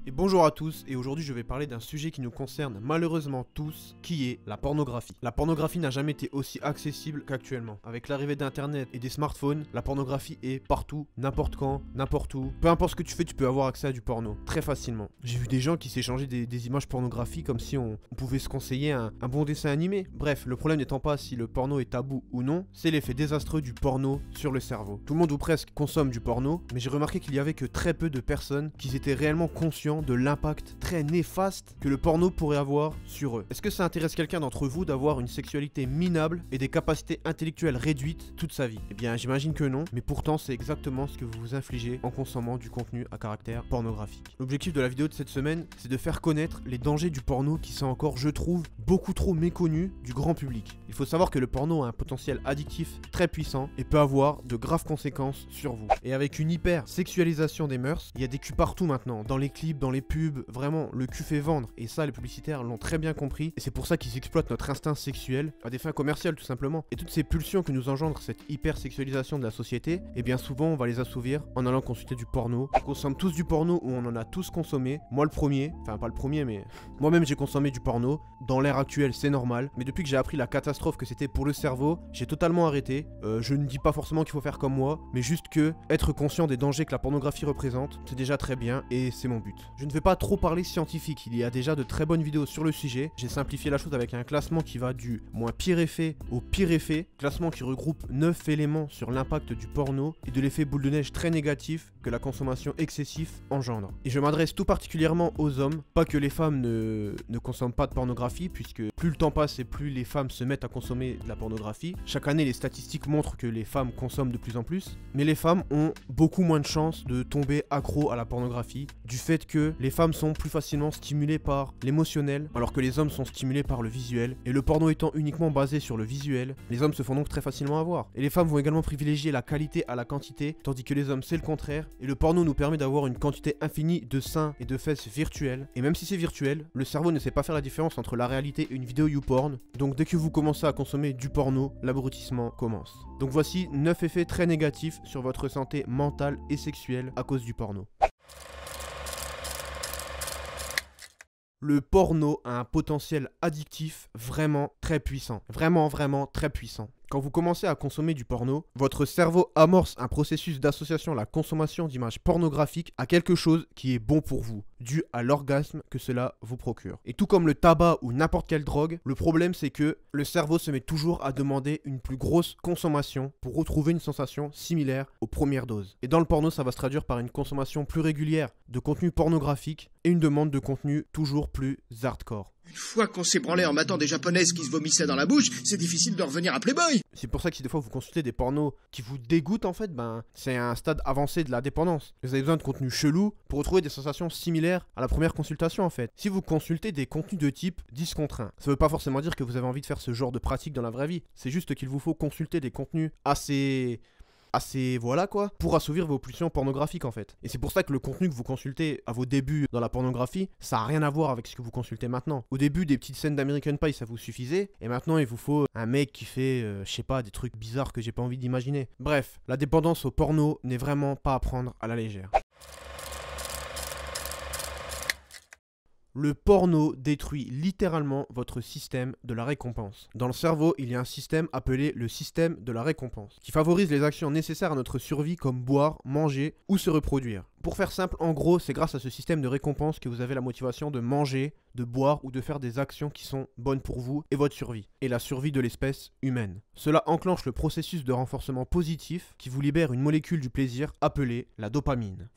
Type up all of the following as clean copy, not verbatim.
Et bonjour à tous, et aujourd'hui je vais parler d'un sujet qui nous concerne malheureusement tous, qui est la pornographie. La pornographie n'a jamais été aussi accessible qu'actuellement. Avec l'arrivée d'internet et des smartphones, la pornographie est partout, n'importe quand, n'importe où. Peu importe ce que tu fais, tu peux avoir accès à du porno, très facilement. J'ai vu des gens qui s'échangeaient des images pornographiques comme si on pouvait se conseiller un bon dessin animé. Bref, le problème n'étant pas si le porno est tabou ou non, c'est l'effet désastreux du porno sur le cerveau. Tout le monde ou presque consomme du porno, mais j'ai remarqué qu'il y avait que très peu de personnes qui étaient réellement conscients de l'impact très néfaste que le porno pourrait avoir sur eux. Est-ce que ça intéresse quelqu'un d'entre vous d'avoir une sexualité minable et des capacités intellectuelles réduites toute sa vie? Eh bien, j'imagine que non, mais pourtant c'est exactement ce que vous vous infligez en consommant du contenu à caractère pornographique. L'objectif de la vidéo de cette semaine, c'est de faire connaître les dangers du porno qui sont encore, je trouve, beaucoup trop méconnus du grand public. Il faut savoir que le porno a un potentiel addictif très puissant et peut avoir de graves conséquences sur vous. Et avec une hyper sexualisation des mœurs, il y a des culs partout maintenant, dans les clips, dans les pubs, vraiment, le cul fait vendre. Et ça, les publicitaires l'ont très bien compris. Et c'est pour ça qu'ils exploitent notre instinct sexuel à des fins commerciales, tout simplement. Et toutes ces pulsions que nous engendre cette hyper sexualisation de la société, eh bien souvent, on va les assouvir en allant consulter du porno. On consomme tous du porno ou on en a tous consommé. Moi, le premier, enfin pas le premier, mais moi-même, j'ai consommé du porno. Dans l'ère actuelle, c'est normal. Mais depuis que j'ai appris la catastrophe que c'était pour le cerveau, j'ai totalement arrêté. Je ne dis pas forcément qu'il faut faire comme moi, mais juste que être conscient des dangers que la pornographie représente, c'est déjà très bien et c'est mon but. Je ne vais pas trop parler scientifique, il y a déjà de très bonnes vidéos sur le sujet. J'ai simplifié la chose avec un classement qui va du moins pire effet au pire effet. Classement qui regroupe 9 éléments sur l'impact du porno et de l'effet boule de neige très négatif que la consommation excessive engendre. Et je m'adresse tout particulièrement aux hommes, pas que les femmes ne consomment pas de pornographie, puisque plus le temps passe et plus les femmes se mettent à consommer de la pornographie. Chaque année, les statistiques montrent que les femmes consomment de plus en plus, mais les femmes ont beaucoup moins de chances de tomber accro à la pornographie, du fait que les femmes sont plus facilement stimulées par l'émotionnel, alors que les hommes sont stimulés par le visuel. Et le porno étant uniquement basé sur le visuel, les hommes se font donc très facilement avoir. Et les femmes vont également privilégier la qualité à la quantité, tandis que les hommes c'est le contraire. Et le porno nous permet d'avoir une quantité infinie de seins et de fesses virtuels. Et même si c'est virtuel, le cerveau ne sait pas faire la différence entre la réalité et une vidéo YouPorn. Donc dès que vous commencez à consommer du porno, l'abrutissement commence. Donc voici 9 effets très négatifs sur votre santé mentale et sexuelle à cause du porno. Le porno a un potentiel addictif vraiment très puissant. Vraiment très puissant. Quand vous commencez à consommer du porno, votre cerveau amorce un processus d'association à la consommation d'images pornographiques à quelque chose qui est bon pour vous, dû à l'orgasme que cela vous procure. Et tout comme le tabac ou n'importe quelle drogue, le problème c'est que le cerveau se met toujours à demander une plus grosse consommation pour retrouver une sensation similaire aux premières doses. Et dans le porno, ça va se traduire par une consommation plus régulière de contenu pornographique et une demande de contenu toujours plus hardcore. Une fois qu'on s'est branlé en matant des japonaises qui se vomissaient dans la bouche, c'est difficile de revenir à Playboy. C'est pour ça que si des fois vous consultez des pornos qui vous dégoûtent en fait, c'est un stade avancé de la dépendance. Vous avez besoin de contenu chelou pour retrouver des sensations similaires à la première consultation en fait. Si vous consultez des contenus de type 10 contre 1, ça veut pas forcément dire que vous avez envie de faire ce genre de pratique dans la vraie vie. C'est juste qu'il vous faut consulter des contenus assez voilà quoi, pour assouvir vos pulsions pornographiques en fait. Et c'est pour ça que le contenu que vous consultez à vos débuts dans la pornographie, ça a rien à voir avec ce que vous consultez maintenant. Au début, des petites scènes d'American Pie, ça vous suffisait, et maintenant il vous faut un mec qui fait, je sais pas, des trucs bizarres que j'ai pas envie d'imaginer. Bref, la dépendance au porno n'est vraiment pas à prendre à la légère. Le porno détruit littéralement votre système de la récompense. Dans le cerveau, il y a un système appelé le système de la récompense, qui favorise les actions nécessaires à notre survie comme boire, manger ou se reproduire. Pour faire simple, en gros, c'est grâce à ce système de récompense que vous avez la motivation de manger, de boire ou de faire des actions qui sont bonnes pour vous et votre survie, et la survie de l'espèce humaine. Cela enclenche le processus de renforcement positif qui vous libère une molécule du plaisir appelée la dopamine.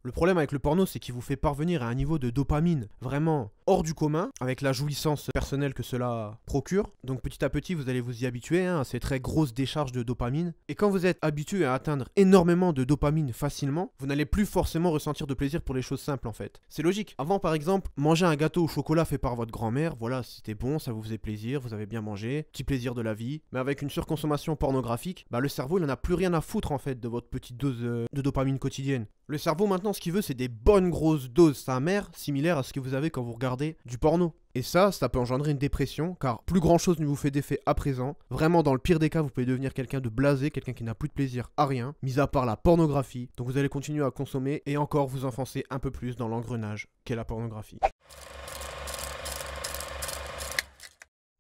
Le problème avec le porno, c'est qu'il vous fait parvenir à un niveau de dopamine vraiment hors du commun, avec la jouissance personnelle que cela procure. Donc petit à petit, vous allez vous y habituer à ces très grosses décharges de dopamine. Et quand vous êtes habitué à atteindre énormément de dopamine facilement, vous n'allez plus forcément ressentir de plaisir pour les choses simples en fait. C'est logique. Avant par exemple, manger un gâteau au chocolat fait par votre grand-mère, voilà, c'était bon, ça vous faisait plaisir, vous avez bien mangé, petit plaisir de la vie. Mais avec une surconsommation pornographique, le cerveau il en a plus rien à foutre en fait de votre petite dose de dopamine quotidienne. Le cerveau maintenant, ce qu'il veut, c'est des bonnes grosses doses sa mère, similaires à ce que vous avez quand vous regardez du porno. Et ça peut engendrer une dépression, car plus grand chose ne vous fait d'effet à présent. Vraiment, dans le pire des cas, vous pouvez devenir quelqu'un de blasé, quelqu'un qui n'a plus de plaisir à rien, mis à part la pornographie. Donc vous allez continuer à consommer et encore vous enfoncer un peu plus dans l'engrenage qu'est la pornographie.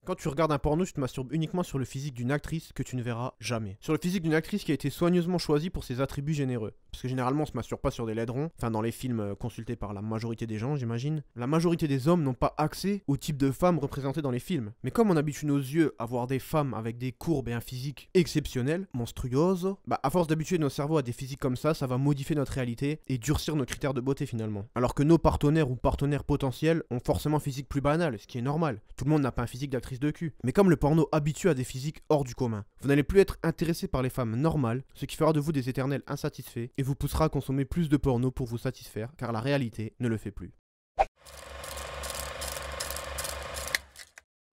Quand tu regardes un porno, tu te masturbes uniquement sur le physique d'une actrice que tu ne verras jamais. Sur le physique d'une actrice qui a été soigneusement choisie pour ses attributs généreux. Parce que généralement on se masturbe pas sur des laiderons, enfin dans les films consultés par la majorité des gens j'imagine. La majorité des hommes n'ont pas accès au type de femmes représentées dans les films. Mais comme on habitue nos yeux à voir des femmes avec des courbes et un physique exceptionnel, monstruose, à force d'habituer nos cerveaux à des physiques comme ça va modifier notre réalité et durcir nos critères de beauté finalement. Alors que nos partenaires ou partenaires potentiels ont forcément un physique plus banal, ce qui est normal. Tout le monde n'a pas un physique d'actrice de cul. Mais comme le porno habitue à des physiques hors du commun, vous n'allez plus être intéressé par les femmes normales, ce qui fera de vous des éternels insatisfaits et vous poussera à consommer plus de porno pour vous satisfaire, car la réalité ne le fait plus.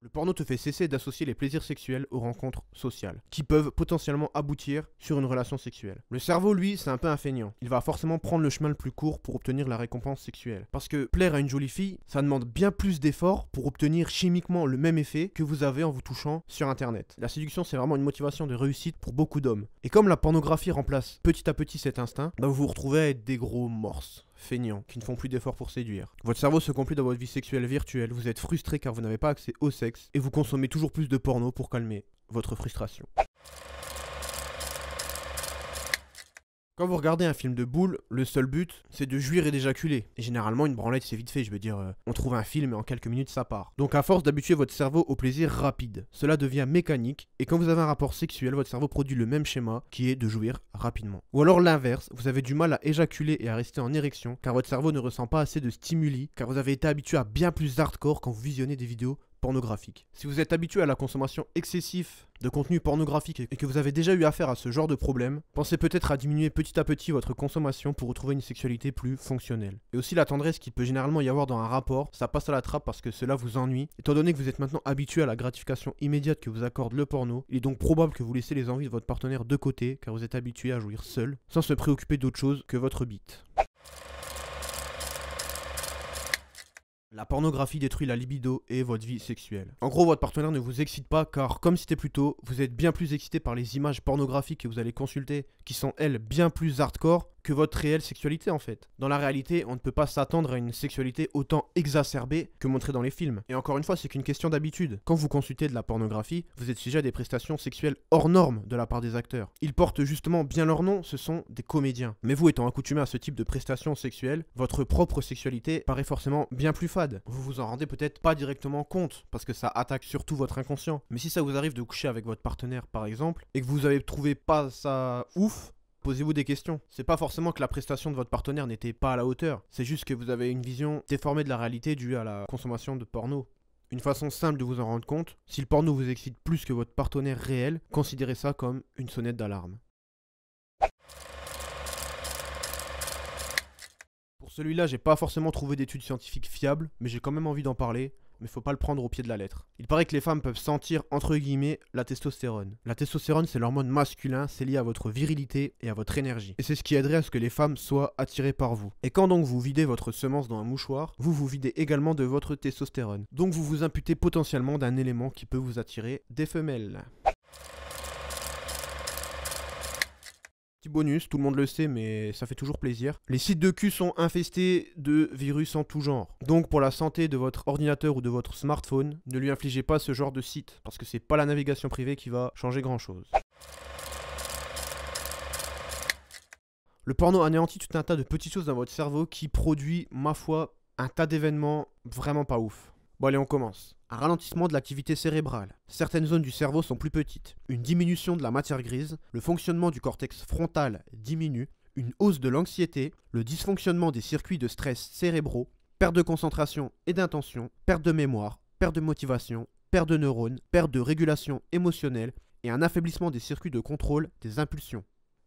Le porno te fait cesser d'associer les plaisirs sexuels aux rencontres sociales, qui peuvent potentiellement aboutir sur une relation sexuelle. Le cerveau, lui, c'est un peu un feignant. Il va forcément prendre le chemin le plus court pour obtenir la récompense sexuelle. Parce que plaire à une jolie fille, ça demande bien plus d'efforts pour obtenir chimiquement le même effet que vous avez en vous touchant sur internet. La séduction, c'est vraiment une motivation de réussite pour beaucoup d'hommes. Et comme la pornographie remplace petit à petit cet instinct, vous vous retrouvez à être des gros morses feignants, qui ne font plus d'efforts pour séduire. Votre cerveau se complique dans votre vie sexuelle virtuelle, vous êtes frustré car vous n'avez pas accès au sexe, et vous consommez toujours plus de porno pour calmer votre frustration. Quand vous regardez un film de boule, le seul but, c'est de jouir et d'éjaculer. Et généralement, une branlette, c'est vite fait, je veux dire, on trouve un film et en quelques minutes, ça part. Donc à force d'habituer votre cerveau au plaisir rapide, cela devient mécanique, et quand vous avez un rapport sexuel, votre cerveau produit le même schéma, qui est de jouir rapidement. Ou alors l'inverse, vous avez du mal à éjaculer et à rester en érection, car votre cerveau ne ressent pas assez de stimuli, car vous avez été habitué à bien plus hardcore quand vous visionnez des vidéos pornographique. Si vous êtes habitué à la consommation excessive de contenu pornographique et que vous avez déjà eu affaire à ce genre de problème, pensez peut-être à diminuer petit à petit votre consommation pour retrouver une sexualité plus fonctionnelle. Et aussi la tendresse qu'il peut généralement y avoir dans un rapport, ça passe à la trappe parce que cela vous ennuie. Étant donné que vous êtes maintenant habitué à la gratification immédiate que vous accorde le porno, il est donc probable que vous laissez les envies de votre partenaire de côté car vous êtes habitué à jouir seul, sans se préoccuper d'autre chose que votre bite. La pornographie détruit la libido et votre vie sexuelle. En gros, votre partenaire ne vous excite pas car, comme cité plus tôt, vous êtes bien plus excité par les images pornographiques que vous allez consulter, qui sont elles bien plus hardcore que votre réelle sexualité en fait. Dans la réalité, on ne peut pas s'attendre à une sexualité autant exacerbée que montrée dans les films. Et encore une fois, c'est qu'une question d'habitude. Quand vous consultez de la pornographie, vous êtes sujet à des prestations sexuelles hors normes de la part des acteurs. Ils portent justement bien leur nom, ce sont des comédiens. Mais vous étant accoutumé à ce type de prestations sexuelles, votre propre sexualité paraît forcément bien plus fade. Vous vous en rendez peut-être pas directement compte, parce que ça attaque surtout votre inconscient. Mais si ça vous arrive de coucher avec votre partenaire par exemple, et que vous avez trouvé pas ça ouf, posez-vous des questions. C'est pas forcément que la prestation de votre partenaire n'était pas à la hauteur, c'est juste que vous avez une vision déformée de la réalité due à la consommation de porno. Une façon simple de vous en rendre compte, si le porno vous excite plus que votre partenaire réel, considérez ça comme une sonnette d'alarme. Pour celui-là, j'ai pas forcément trouvé d'études scientifiques fiables, mais j'ai quand même envie d'en parler. Mais faut pas le prendre au pied de la lettre. Il paraît que les femmes peuvent sentir, entre guillemets, la testostérone. La testostérone, c'est l'hormone masculin, c'est lié à votre virilité et à votre énergie. Et c'est ce qui aiderait à ce que les femmes soient attirées par vous. Et quand donc vous videz votre semence dans un mouchoir, vous vous videz également de votre testostérone. Donc vous vous imputez potentiellement d'un élément qui peut vous attirer des femelles. Petit bonus, tout le monde le sait, mais ça fait toujours plaisir. Les sites de cul sont infestés de virus en tout genre. Donc pour la santé de votre ordinateur ou de votre smartphone, ne lui infligez pas ce genre de site, parce que c'est pas la navigation privée qui va changer grand chose. Le porno anéantit tout un tas de petites choses dans votre cerveau qui produit, ma foi, un tas d'événements vraiment pas ouf. Bon allez, on commence. Un ralentissement de l'activité cérébrale. Certaines zones du cerveau sont plus petites. Une diminution de la matière grise. Le fonctionnement du cortex frontal diminue. Une hausse de l'anxiété. Le dysfonctionnement des circuits de stress cérébraux. Perte de concentration et d'intention. Perte de mémoire. Perte de motivation. Perte de neurones. Perte de régulation émotionnelle. Et un affaiblissement des circuits de contrôle des impulsions.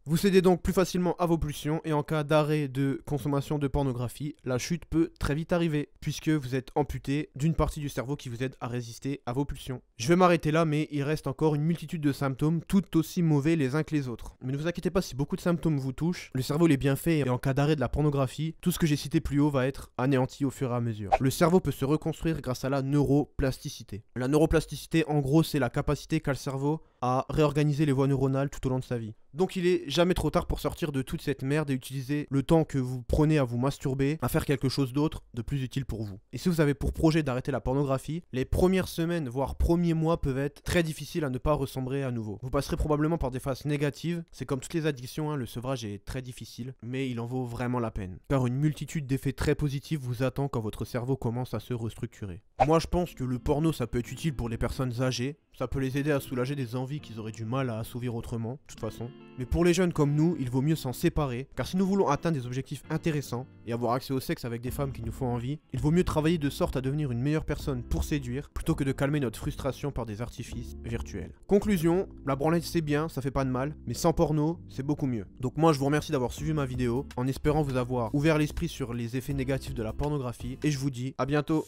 Vous cédez donc plus facilement à vos pulsions et en cas d'arrêt de consommation de pornographie, la chute peut très vite arriver puisque vous êtes amputé d'une partie du cerveau qui vous aide à résister à vos pulsions. Je vais m'arrêter là, mais il reste encore une multitude de symptômes tout aussi mauvais les uns que les autres. Mais ne vous inquiétez pas si beaucoup de symptômes vous touchent, le cerveau il est bien fait et en cas d'arrêt de la pornographie, tout ce que j'ai cité plus haut va être anéanti au fur et à mesure. Le cerveau peut se reconstruire grâce à la neuroplasticité. La neuroplasticité en gros c'est la capacité qu'a le cerveau à réorganiser les voies neuronales tout au long de sa vie. Donc il est jamais trop tard pour sortir de toute cette merde et utiliser le temps que vous prenez à vous masturber à faire quelque chose d'autre de plus utile pour vous. Et si vous avez pour projet d'arrêter la pornographie, les premières semaines voire premiers mois peuvent être très difficiles à ne pas ressombrer à nouveau. Vous passerez probablement par des phases négatives, c'est comme toutes les addictions, le sevrage est très difficile, mais il en vaut vraiment la peine. Car une multitude d'effets très positifs vous attend quand votre cerveau commence à se restructurer. Moi je pense que le porno ça peut être utile pour les personnes âgées, ça peut les aider à soulager des envies qu'ils auraient du mal à assouvir autrement, de toute façon. Mais pour les jeunes comme nous, il vaut mieux s'en séparer, car si nous voulons atteindre des objectifs intéressants et avoir accès au sexe avec des femmes qui nous font envie, il vaut mieux travailler de sorte à devenir une meilleure personne pour séduire, plutôt que de calmer notre frustration par des artifices virtuels. Conclusion, la branlette c'est bien, ça fait pas de mal, mais sans porno, c'est beaucoup mieux. Donc moi je vous remercie d'avoir suivi ma vidéo, en espérant vous avoir ouvert l'esprit sur les effets négatifs de la pornographie, et je vous dis à bientôt.